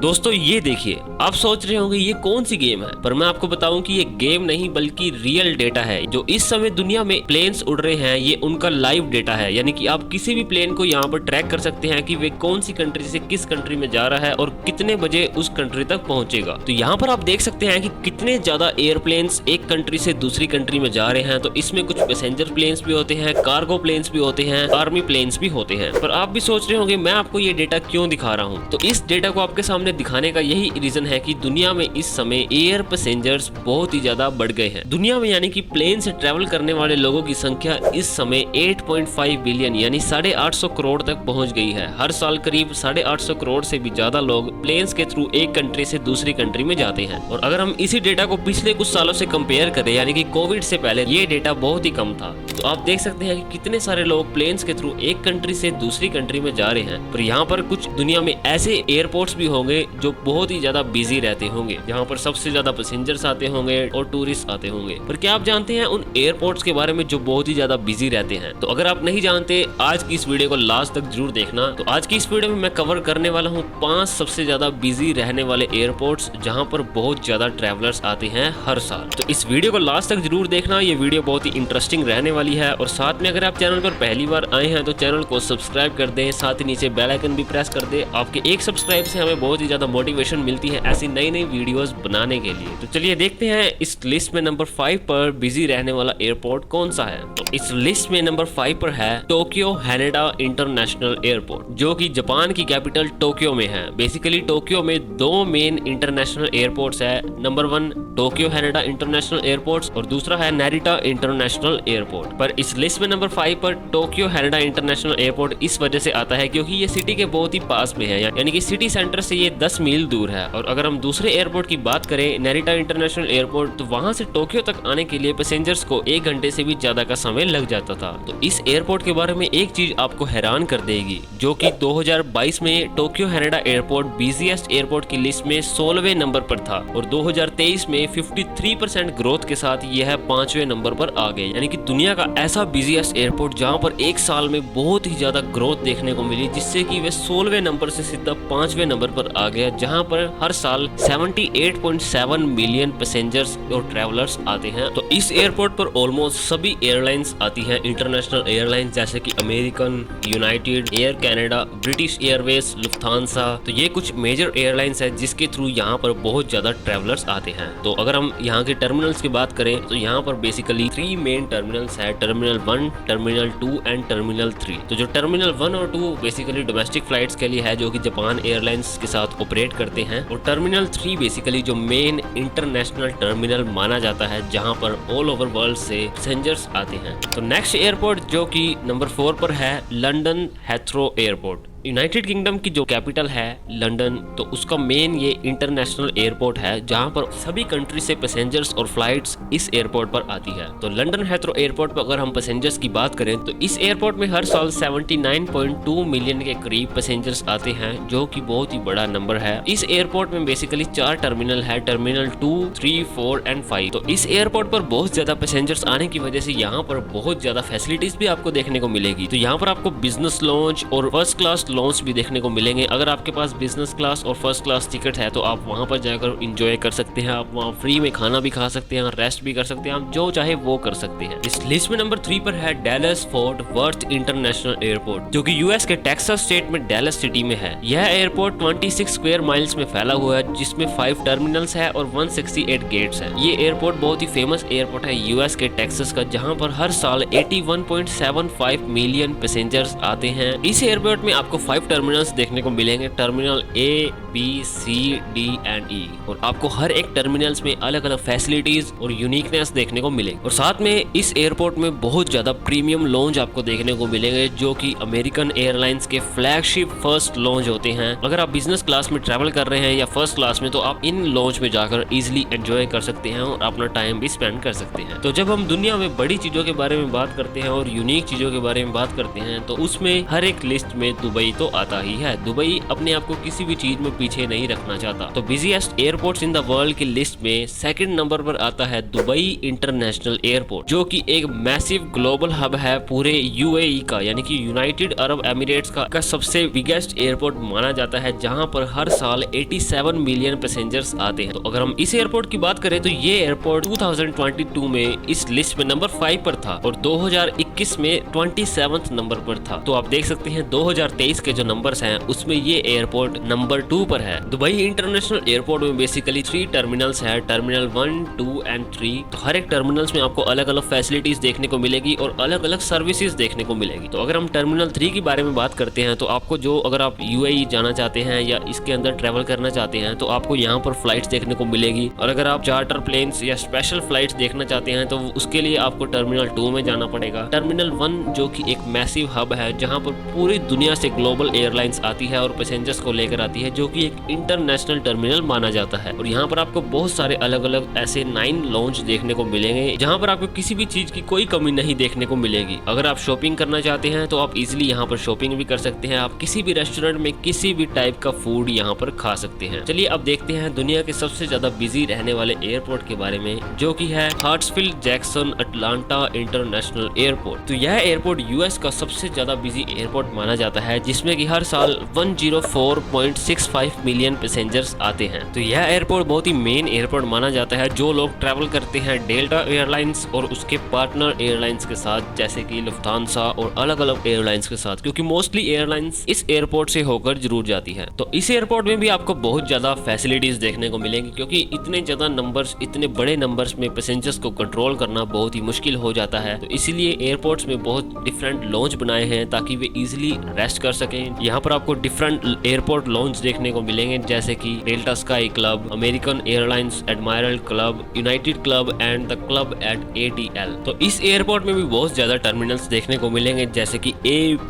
दोस्तों ये देखिए, आप सोच रहे होंगे ये कौन सी गेम है, पर मैं आपको बताऊं कि ये गेम नहीं बल्कि रियल डेटा है। जो इस समय दुनिया में प्लेन्स उड़ रहे हैं ये उनका लाइव डेटा है, यानी कि आप किसी भी प्लेन को यहाँ पर ट्रैक कर सकते हैं कि वे कौन सी कंट्री से किस कंट्री में जा रहा है और कितने बजे उस कंट्री तक पहुंचेगा। तो यहाँ पर आप देख सकते हैं कि कितने ज्यादा एयरप्लेन्स एक कंट्री से दूसरी कंट्री में जा रहे हैं। तो इसमें कुछ पैसेंजर प्लेन्स भी होते हैं, कार्गो प्लेन्स भी होते हैं, आर्मी प्लेन्स भी होते हैं। पर आप भी सोच रहे होंगे मैं आपको ये डेटा क्यों दिखा रहा हूँ। तो इस डेटा को आपके सामने दिखाने का यही रीजन है कि दुनिया में इस समय एयर पैसेंजर्स बहुत ही ज्यादा बढ़ गए हैं। दुनिया में यानी कि प्लेन से ट्रेवल करने वाले लोगों की संख्या इस समय 8.5 बिलियन यानी 850 करोड़ तक पहुंच गई है। हर साल करीब 850 करोड़ से भी ज्यादा लोग प्लेन्स के थ्रू एक कंट्री से दूसरी कंट्री में जाते हैं। और अगर हम इसी डेटा को पिछले कुछ सालों से कंपेयर करें, यानी कि कोविड से पहले ये डेटा बहुत ही कम था। तो आप देख सकते हैं कि कितने सारे लोग प्लेन्स के थ्रू एक कंट्री से दूसरी कंट्री में जा रहे हैं। पर यहाँ पर कुछ दुनिया में ऐसे एयरपोर्ट्स भी होंगे जो बहुत ही ज्यादा बिजी रहते होंगे, जहाँ पर सबसे ज्यादा पैसेंजर्स आते होंगे और टूरिस्ट आते होंगे। पर क्या आप जानते हैं उन एयरपोर्ट्स के बारे में जो बहुत ही ज्यादा बिजी रहते हैं? तो अगर आप नहीं जानते, आज की इस वीडियो को लास्ट तक जरूर देखना। तो आज की इस वीडियो में मैं कवर करने वाला हूँ 5 सबसे ज्यादा बिजी रहने वाले एयरपोर्ट्स जहाँ पर बहुत ज्यादा ट्रैवलर्स आते हैं हर साल। तो इस वीडियो को लास्ट तक जरूर देखना, ये वीडियो बहुत ही इंटरेस्टिंग रहने वाली है। और साथ में अगर आप चैनल पर पहली बार आए हैं तो चैनल को सब्सक्राइब कर दें, साथ ही नीचे बेल आइकन भी प्रेस कर दें। आपके एक सब्सक्राइब से हमें बहुत ही ज्यादा मोटिवेशन मिलती है ऐसी नई नई वीडियोस बनाने के लिए। तो चलिए देखते हैं इस लिस्ट में नंबर 5 पर बिजी रहने वाला एयरपोर्ट कौन सा है। तो इस लिस्ट में नंबर 5 पर है टोक्यो हैनेडा इंटरनेशनल एयरपोर्ट, जो कि जापान की कैपिटल टोक्यो में है। बेसिकली टोक्यो में 2 मेन इंटरनेशनल एयरपोर्ट्स है। नंबर 1 टोक्यो हैनेडा इंटरनेशनल एयरपोर्ट और दूसरा है नारिटा इंटरनेशनल एयरपोर्ट। पर इस लिस्ट में नंबर 5 पर टोक्यो हैनेडा इंटरनेशनल एयरपोर्ट इस वजह से आता है क्योंकि ये सिटी के बहुत ही पास में है, यानी कि सिटी सेंटर से ये 10 मील दूर है। और अगर हम दूसरे एयरपोर्ट की बात करें, नारिटा इंटरनेशनल एयरपोर्ट, तो वहां से टोक्यो तक आने के लिए पैसेंजर्स को 1 घंटे से भी ज्यादा का समय लग जाता था। तो इस एयरपोर्ट के बारे में एक चीज आपको हैरान कर देगी, जो कि 2022 में टोक्यो हैनेडा एयरपोर्ट बिजीएस्ट एयरपोर्ट की लिस्ट में 16वें नंबर पर था और 2023 में 53% ग्रोथ के साथ यह 5वें नंबर पर आ गए। यानी कि दुनिया का ऐसा बिजीएस्ट एयरपोर्ट जहां पर एक साल में बहुत ही ज्यादा ग्रोथ देखने को मिली, जिससे कि वे 16वें नंबर से सीधा 5वें नंबर पर आ गया, जहां पर हर साल 78.7 मिलियन पैसेंजर्स और ट्रैवलर्स आते हैं। तो इस एयरपोर्ट पर ऑलमोस्ट सभी एयरलाइंस आती हैं, इंटरनेशनल एयरलाइंस जैसे कि American, United, air Canada, British Airways, Lufthansa. तो ये कुछ मेजर एयरलाइंस है जिसके थ्रू यहाँ पर बहुत ज्यादा ट्रैवलर्स आते हैं। तो अगर हम यहाँ के टर्मिनल्स की बात करें तो यहाँ पर बेसिकली 3 मेन टर्मिनल्स है, टर्मिनल 1, टर्मिनल 2 एंड टर्मिनल 3। तो जो टर्मिनल 1 और 2 बेसिकली डोमेस्टिक फ्लाइट्स के लिए है, जो कि जापान एयरलाइंस के साथ ऑपरेट करते हैं। और टर्मिनल 3 बेसिकली जो मेन इंटरनेशनल टर्मिनल माना जाता है, जहां पर ऑल ओवर वर्ल्ड से पैसेंजर्स आते हैं। तो नेक्स्ट एयरपोर्ट जो कि नंबर 4 पर है, London Heathrow airport. United kingdom की जो कैपिटल है लंदन, तो उसका मेन ये इंटरनेशनल एयरपोर्ट है, जहां पर सभी कंट्री से पैसेंजर्स और फ्लाइट्स इस एयरपोर्ट पर आती है। तो लंदन हेथ्रो एयरपोर्ट पर अगर हम पैसेंजर्स की बात करें तो इस एयरपोर्ट में हर साल 79.2 मिलियन के करीब पैसेंजर्स आते हैं, जो कि बहुत ही बड़ा नंबर है। इस एयरपोर्ट में बेसिकली 4 टर्मिनल है, टर्मिनल 2, 3, 4 एंड 5। तो इस एयरपोर्ट पर बहुत ज्यादा पैसेंजर्स आने की वजह से यहाँ पर बहुत ज्यादा फैसिलिटीज भी आपको देखने को मिलेगी। तो यहाँ पर आपको बिजनेस लॉन्च और फर्स्ट क्लास लॉन्च भी देखने को मिलेंगे। अगर आपके पास बिजनेस क्लास और फर्स्ट क्लास टिकट है तो आप वहां पर जाकर एंजॉय कर सकते हैं। आप वहां फ्री में खाना भी खा सकते हैं, रेस्ट भी कर सकते हैं, आप जो चाहे वो कर सकते हैं। इस लिस्ट में नंबर 3 पर है Dallas fort worth international airport, जो कि यूएस के टेक्सास स्टेट में डैलस सिटी में है। यह एयरपोर्ट 26 स्क्वायर माइल्स में फैला हुआ है, जिसमें 5 टर्मिनल्स है और 168 गेट्स है। ये एयरपोर्ट बहुत ही फेमस एयरपोर्ट है यूएस के टेक्सास का, जहां पर हर साल 81.75 मिलियन पैसेंजर्स आते हैं। इस एयरपोर्ट में आपको 5 टर्मिनल्स देखने को मिलेंगे, terminal A, B, C, D and E. और आपको हर एक टर्मिनल्स में अलग अलग फैसिलिटीज और यूनिकनेस देखने को मिलेंगे। और साथ में इस एयरपोर्ट में बहुत ज्यादा प्रीमियम लॉन्च आपको देखने को मिलेंगे, जो कि अमेरिकन एयरलाइंस के फ्लैगशिप फर्स्ट लॉन्च होते हैं। अगर आप बिजनेस क्लास में ट्रैवल कर रहे हैं या फर्स्ट क्लास में, तो आप इन लॉन्च में जाकर इजिली एंजॉय कर सकते हैं और अपना टाइम भी स्पेंड कर सकते हैं। तो जब हम दुनिया में बड़ी चीजों के बारे में बात करते हैं और यूनिक चीजों के बारे में बात करते हैं, तो उसमें हर एक लिस्ट में दुबई दुबई तो आता ही है। दुबई अपने आप को किसी भी चीज में पीछे नहीं रखना चाहता। तो busiest airports in the world की लिस्ट में सेकंड नंबर पर आता है दुबई इंटरनेशनल एयरपोर्ट, जो कि एक मैसिव ग्लोबल हब है पूरे यूएई का, यानी कि यूनाइटेड अरब एमिरेट्स का सबसे बिगेस्ट एयरपोर्ट माना जाता है, जहां पर हर साल 87 मिलियन पैसेंजर्स आते हैं। तो अगर हम इस एयरपोर्ट की बात करें तो ये एयरपोर्ट 2022 में इस लिस्ट में नंबर 5 पर था और 2021 में 27 नंबर पर था। तो आप देख सकते हैं 2023 के जो नंबर्स हैं उसमें ये एयरपोर्ट नंबर 2 पर है। दुबई इंटरनेशनल एयरपोर्ट में बेसिकली 3 टर्मिनल्स है, टर्मिनल 1, 2 एंड 3। तो हर एक टर्मिनल्स में आपको अलग अलग फैसिलिटीज देखने को मिलेगी और अलग अलग सर्विसेज देखने को मिलेगी। तो अगर हम टर्मिनल 3 के बारे में बात करते हैं तो आपको अगर आप यूएई जाना चाहते हैं या इसके अंदर ट्रेवल करना चाहते हैं तो आपको यहाँ पर फ्लाइट्स देखने को मिलेगी, और अगर आप चार्टर प्लेन्स या स्पेशल फ्लाइट्स देखना चाहते हैं तो उसके लिए आपको टर्मिनल 2 में जाना पड़ेगा। टर्मिनल 1 जो कि एक मैसिव हब है जहां पर पूरी दुनिया से ग्लोबल एयरलाइंस आती है और पैसेंजर्स को लेकर आती है, जो कि एक इंटरनेशनल टर्मिनल माना जाता है। और यहाँ पर आपको बहुत सारे अलग अलग ऐसे 9 लॉन्च देखने को मिलेंगे जहाँ पर आपको किसी भी चीज की कोई कमी नहीं देखने को मिलेगी। अगर आप शॉपिंग करना चाहते हैं तो आप इजिली यहाँ पर शॉपिंग भी कर सकते हैं। आप किसी भी रेस्टोरेंट में किसी भी टाइप का फूड यहाँ पर खा सकते हैं। चलिए अब देखते हैं दुनिया के सबसे ज्यादा बिजी रहने वाले एयरपोर्ट के बारे में, जो कि है हार्ट्सफील्ड जैक्सन अटलांटा इंटरनेशनल एयरपोर्ट। तो यह एयरपोर्ट यूएस का सबसे ज्यादा बिजी एयरपोर्ट माना जाता है, जिसमें कि हर साल 104.65 मिलियन पैसेंजर्स आते हैं। तो यह एयरपोर्ट बहुत ही मेन एयरपोर्ट माना जाता है जो लोग ट्रैवल करते हैं डेल्टा एयरलाइंस और उसके पार्टनर एयरलाइंस के साथ, जैसे कि लुफ्तांसा और अलग अलग एयरलाइंस के साथ, क्योंकि मोस्टली एयरलाइंस इस एयरपोर्ट से होकर जरूर जाती है। तो इस एयरपोर्ट में भी आपको बहुत ज्यादा फैसिलिटीज देखने को मिलेंगी, क्योंकि इतने ज्यादा नंबर्स, इतने बड़े नंबर्स में पैसेंजर्स को कंट्रोल करना बहुत ही मुश्किल हो जाता है। तो इसीलिए एयरपोर्ट्स में बहुत डिफरेंट लॉन्च बनाए हैं ताकि वे इजीली रेस्ट कर सकें। यहाँ पर आपको डिफरेंट एयरपोर्ट लॉन्च देखने को मिलेंगे, जैसे कि Delta Sky Club, American Airlines Admiral Club, United Club and the club at ATL। तो इस एयरपोर्ट में भी बहुत ज्यादा टर्मिनल्स देखने को मिलेंगे, जैसे कि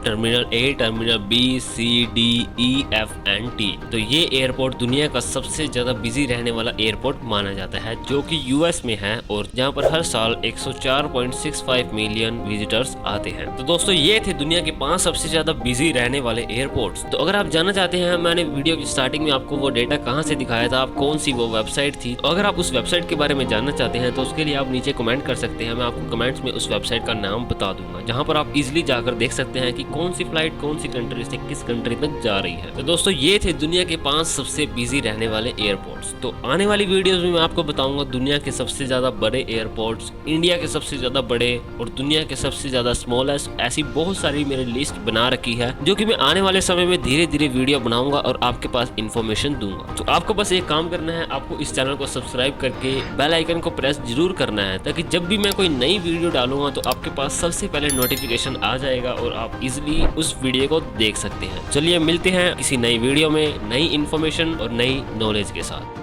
terminal B, C, D, E, F and T। तो ये एयरपोर्ट दुनिया का सबसे ज्यादा बिजी रहने वाला एयरपोर्ट माना जाता है, जो कि यूएस में है और जहाँ पर हर साल 104.65 मिलियन विजिटर्स आते हैं। तो दोस्तों ये थे दुनिया के 5 सबसे ज्यादा बिजी रहने वाले एयरपोर्ट्स। तो अगर आप जानना चाहते हैं, मैंने वीडियो की स्टार्टिंग में आपको वो डेटा कहाँ से दिखाया था, आप कौन सी वो वेबसाइट थी, तो अगर आप उस वेबसाइट के बारे में जानना चाहते हैं तो उसके लिए आप नीचे कमेंट कर सकते हैं। मैं आपको कमेंट्स में उस वेबसाइट का नाम बता दूंगा, जहाँ पर आप इजिली जाकर देख सकते हैं कि कौन सी फ्लाइट कौन सी कंट्री से किस कंट्री तक जा रही है। तो दोस्तों ये थे दुनिया के 5 सबसे बिजी रहने वाले एयरपोर्ट्स। तो आने वाली वीडियोस में मैं आपको बताऊंगा दुनिया के सबसे ज्यादा बड़े एयरपोर्ट्स, इंडिया के सबसे ज्यादा बड़े और दुनिया के सबसे ज्यादा स्मॉलेस्ट। ऐसी बहुत सारी मेरी लिस्ट बना रखी है, जो कि मैं आने वाले समय में धीरे धीरे वीडियो बनाऊंगा और आपके पास इन्फॉर्मेशन दूंगा। तो आपको बस एक काम करना है, आपको इस चैनल को सब्सक्राइब करके बेल आइकन को प्रेस जरूर करना है, ताकि जब भी मैं कोई नई वीडियो डालूंगा तो आपके पास सबसे पहले नोटिफिकेशन आ जाएगा और आप इजिली उस वीडियो को देख सकते हैं। चलिए मिलते हैं किसी नई वीडियो में नई इन्फॉर्मेशन और नई नॉलेज के साथ।